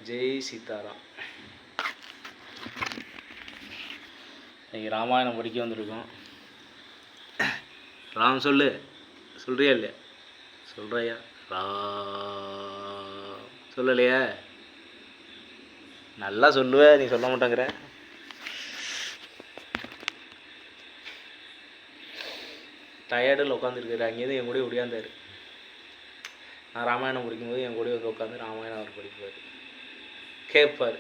ஜெய் சீதாராம். இன்னைக்கு ராமாயணம் படிக்க வந்திருக்கோம். ராம் சொல்லு, சொல்றியா இல்லையா? சொல்றியா? சொல்லலையா? நல்லா சொல்லுவ, நீ சொல்ல மாட்டேங்கிற. டயர்டில் உட்காந்துருக்காரு. அங்கேருந்து என் கூட ஒடியாந்தார். நான் ராமாயணம் படிக்கும்போது என் கூட வந்து உட்காந்து ராமாயணம் அவர் படிப்பார், கேட்பார்.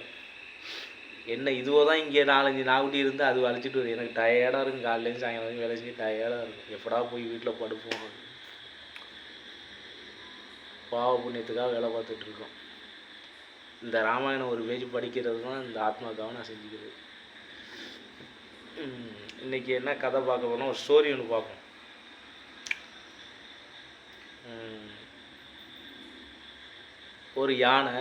என்ன இதுவோ தான் இங்கே 4-5 நாகுட்டி இருந்து அது வலிச்சிட்டு வருது. எனக்கு டயர்டாக இருக்கும். காலையிலேருந்து சாயங்காலம் வரைக்கும் வேலை செஞ்சு டயர்டாக இருக்கும். எப்படா போய் வீட்டில் படுப்போம். பாவ புண்ணியத்துக்காக வேலை பார்த்துட்ருக்கோம். இந்த ராமாயணம் ஒரு பேஜ் படிக்கிறது தான் இந்த ஆத்மாக்காக நான் செஞ்சுக்கிறது. இன்றைக்கி என்ன கதை பார்க்க போனால் ஒரு ஸ்டோரி ஒன்று பார்ப்போம். ஒரு யானை,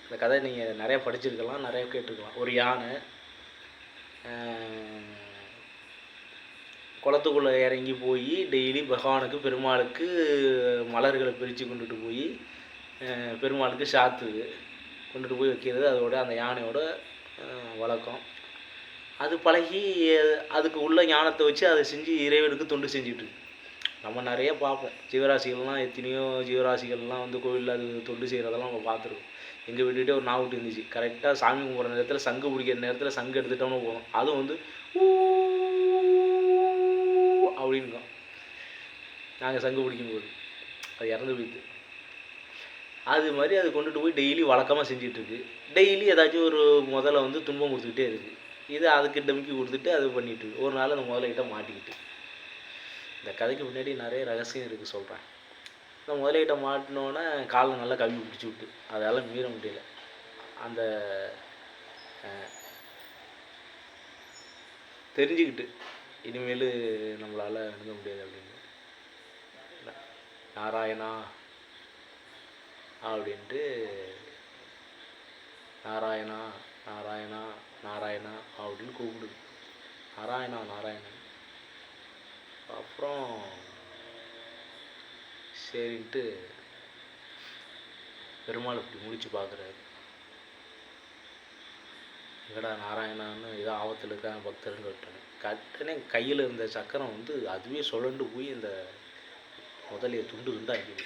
இந்த கதை நீங்கள் நிறையா படிச்சிருக்கலாம், நிறையா கேட்டிருக்கலாம். ஒரு யானை குளத்துக்குள்ளே இறங்கி போய் டெய்லி பகவானுக்கு பெருமாளுக்கு மலர்களை பிரித்து கொண்டுட்டு போய் பெருமாளுக்கு சாத்துது, கொண்டுட்டு போய் வைக்கிறது அதோட அந்த யானையோட வழக்கம். அது பழகி அதுக்கு உள்ள ஞானத்தை வச்சு அதை செஞ்சு இறைவனுக்கு தொண்டு செஞ்சிட்ருக்கு. நம்ம நிறைய பார்ப்போம். ஜீவராசிகள்லாம் எத்தனையோ ஜீவராசிகள்லாம் வந்து கோவிலில் அது தொண்டு செய்கிறதெல்லாம் நம்ம பார்த்துருக்கோம். எங்கள் வீட்டுக்கிட்டே ஒரு நாவுட்டு இருந்துச்சு. கரெக்டாக சாமி கும்பிட்ற நேரத்தில் சங்கு பிடிக்கிற நேரத்தில் சங்கு எடுத்துட்டோம்னு போதும், அதுவும் வந்து அப்படின்னுக்கும். நாங்கள் சங்கு பிடிக்கும்போது அது இறந்து போயிடுது. அது மாதிரி அது கொண்டுட்டு போய் டெய்லி வழக்கமாக செஞ்சிட்ருக்கு. டெய்லி ஏதாச்சும் ஒரு முதல்ல வந்து துன்பம் கொடுத்துக்கிட்டே இருக்குது. இது அதுக்கு டமிக்கி கொடுத்துட்டு அது பண்ணிட்டு இருக்கு. ஒரு நாள் அந்த முதலைகிட்ட மாட்டிக்கிட்டு, இந்த கதைக்கு முன்னாடி நிறைய ரகசியம் இருக்குது சொல்கிறேன். இந்த முதலைகிட்ட மாட்டினோன்னே காலை நல்லா கவி பிடிச்சி விட்டு அதால் மீற முடியல. அந்த தெரிஞ்சுக்கிட்டு இனிமேல் நம்மளால் அணுக முடியாது அப்படின்னு, நாராயணா அப்படின்ட்டு நாராயணா நாராயணா நாராயணா அப்படின்னு கூப்பிடுது. நாராயணா நாராயணா. அப்புறம் சரின்ட்டு பெருமாள் இப்படி முடிச்சு பார்க்குறாரு. எங்கடா நாராயணான்னு ஏதோ ஆபத்தில் இருக்கா பக்தர்னு கட்டுறேன். கட்டனே கையில் இருந்த சக்கரம் வந்து அதுவே சுழண்டு போய் இந்த முதலையை துண்டு துண்டாக்கிது.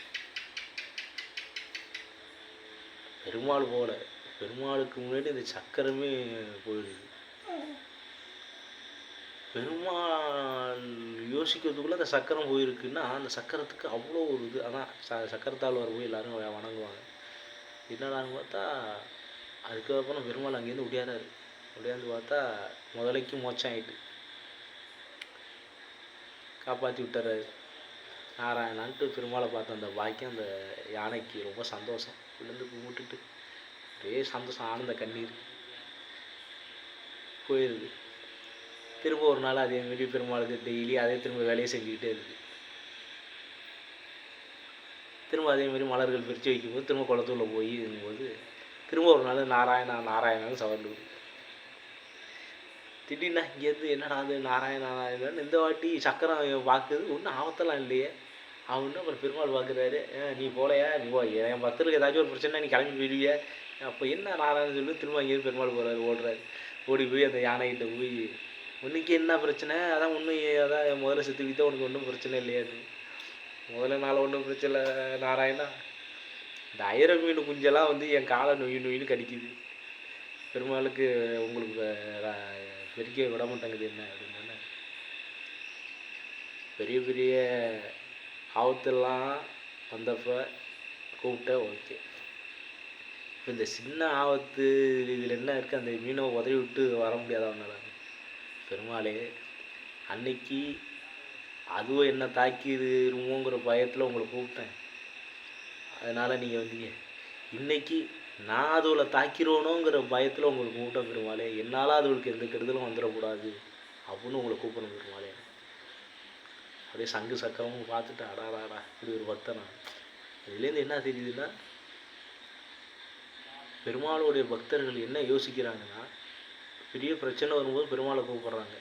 பெருமாள் போல, பெருமாளுக்கு முன்னாடி இந்த சக்கரமே போயிடுது. பெருமாள் யோசிக்கிறதுக்குள்ளே அந்த சக்கரம் போயிருக்குன்னா அந்த சக்கரத்துக்கு அவ்வளோ ஒரு இது. ஆனால் சக்கரத்தால் வர போய் எல்லோரும் வணங்குவாங்க. என்னடான்னு பார்த்தா அதுக்கப்புறம் பெருமாள் அங்கேருந்து ஒடியாந்து பார்த்தா முதலைக்கு மோச்சம் ஆகிட்டு காப்பாற்றி விட்டுறாரு. நாராயணான்ட்டு பெருமாளை பார்த்த அந்த பாக்கியம் அந்த யானைக்கு ரொம்ப சந்தோஷம். விழுந்து கும்பிட்டுட்டு ஒரே சந்தோஷம், ஆனந்த கண்ணீர் போயிடுது. திரும்ப ஒரு நாள் அதே மாரி பெருமாளுக்கு டெய்லி அதே திரும்ப வேலையை செஞ்சுக்கிட்டே இருக்குது. திரும்ப அதேமாரி மலர்கள் பிரித்து வைக்கும்போது திரும்ப குளத்துக்குள்ளே போய் இருக்கும்போது திரும்ப ஒரு நாள் நாராயணா நாராயணான்னு சவர்ந்து திடீர்னா இங்கேருந்து என்னடா அது நாராயணா நாராயணான்னு இந்த வாட்டி சக்கரம் பார்க்குது. ஒன்றும் ஆபத்தெல்லாம் இல்லையே அவனு. அப்புறம் பெருமாள் பார்க்குறாரு, நீ போலையா, நீ என் பக்தருக்கு ஏதாச்சும் ஒரு பிரச்சனை நீ கிளம்பி போயிடுவியா, அப்போ என்ன நாராயணன் சொல்லி திரும்ப அங்கேயிருந்து பெருமாள் போகிறாரு, ஓடுறாரு. ஓடி போய் அந்த யானைகிட்ட போய் உனக்கு என்ன பிரச்சனை, அதான் ஒன்றும் அதான் முதல்ல செத்துக்கிட்ட உனக்கு ஒன்றும் பிரச்சனை இல்லையாது. முதல்ல நாள் ஒன்றும் பிரச்சனை இல்லை நாராயணா, இந்த ஐர மீன் குஞ்செல்லாம் வந்து என் காலை நொயின்னு கடிக்குது. பெருமாளுக்கு உங்களுக்கு பெருக்க விட மாட்டேங்குது என்ன அப்படின்னு. பெரிய பெரிய ஆபத்தெல்லாம் வந்தப்போ கூப்பிட்ட ஓகே. இப்போ இந்த சின்ன ஆபத்து இதில் என்ன இருக்குது, அந்த மீனை உதறி விட்டு வர முடியாதவனால பெருமாளே அன்னைக்கு அதுவும் என்ன தாக்கிடுமோங்கிற பயத்தில் உங்களை கூப்பிட்டேன். அதனால் நீங்கள் வந்தீங்க. இன்றைக்கி நான் அதுவில் தாக்கிறோனோங்கிற பயத்தில் உங்களுக்கு கூப்பிட்டேன் பெருமாளே. என்னால் அதுகளுக்கு எந்த கெடுதலும் வந்துடக்கூடாது அப்படின்னு உங்களை கூப்பிடணும் பெருமாளே. அப்படியே சங்கு சக்கரமும் பார்த்துட்டு அடாடாடா இப்படி ஒரு பக்தனா. இதுலேருந்து என்ன தெரியுதுன்னா பெருமாளுடைய பக்தர்கள் என்ன யோசிக்கிறாங்கன்னா, பெரிய பிரச்சனை வரும்போது பெருமாளை கூப்பிட்றாங்க.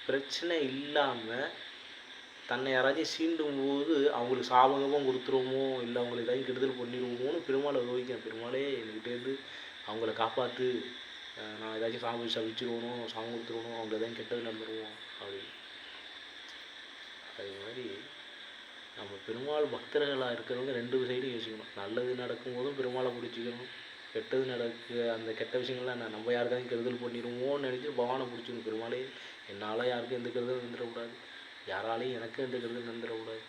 பிரச்சனை இல்லாமல் தன்னை யாராச்சும் சீண்டும் போது அவங்களுக்கு சாபகமும் கொடுத்துருவோமோ, இல்லை அவங்களுக்கு ஏதாவது கெடுதல் பண்ணிடுவோமோன்னு பெருமாளை யோசிக்கிறேன். பெருமாளே என்கிட்டேருந்து அவங்கள காப்பாற்று, நான் ஏதாச்சும் சாமி சபிச்சிருவனோ, சாமி கொடுத்துருவனோ, அவங்க எதாவது கெட்டது நடந்துருவோம் அப்படின்னு. அது மாதிரி நம்ம பெருமாள் பக்தர்களாக இருக்கிறவங்க 2 சைடும் யோசிக்கணும். நல்லது நடக்கும்போதும் பெருமாளை பிடிச்சிக்கணும், கெட்டது அந்த கெட்ட விஷயங்கள்லாம் நம்ம யாருக்காவது கெடுதல் பண்ணிடுவோம்னு நினச்சி பகவானை பிடிச்சிக்கணும். பெருமாளே என்னால் யாருக்கும் எந்த கெடுதலும் வந்துடக்கூடாது, யாராலையும் எனக்கும் எந்த கெடுதலும் வந்துடக்கூடாது,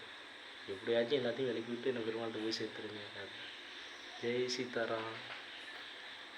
எப்படியாச்சும் எல்லாத்தையும் விலக்கி விட்டு என்னை பெருமாள்கிட்ட போய் சேர்த்துருங்க. ஜெய் சீதாராம்.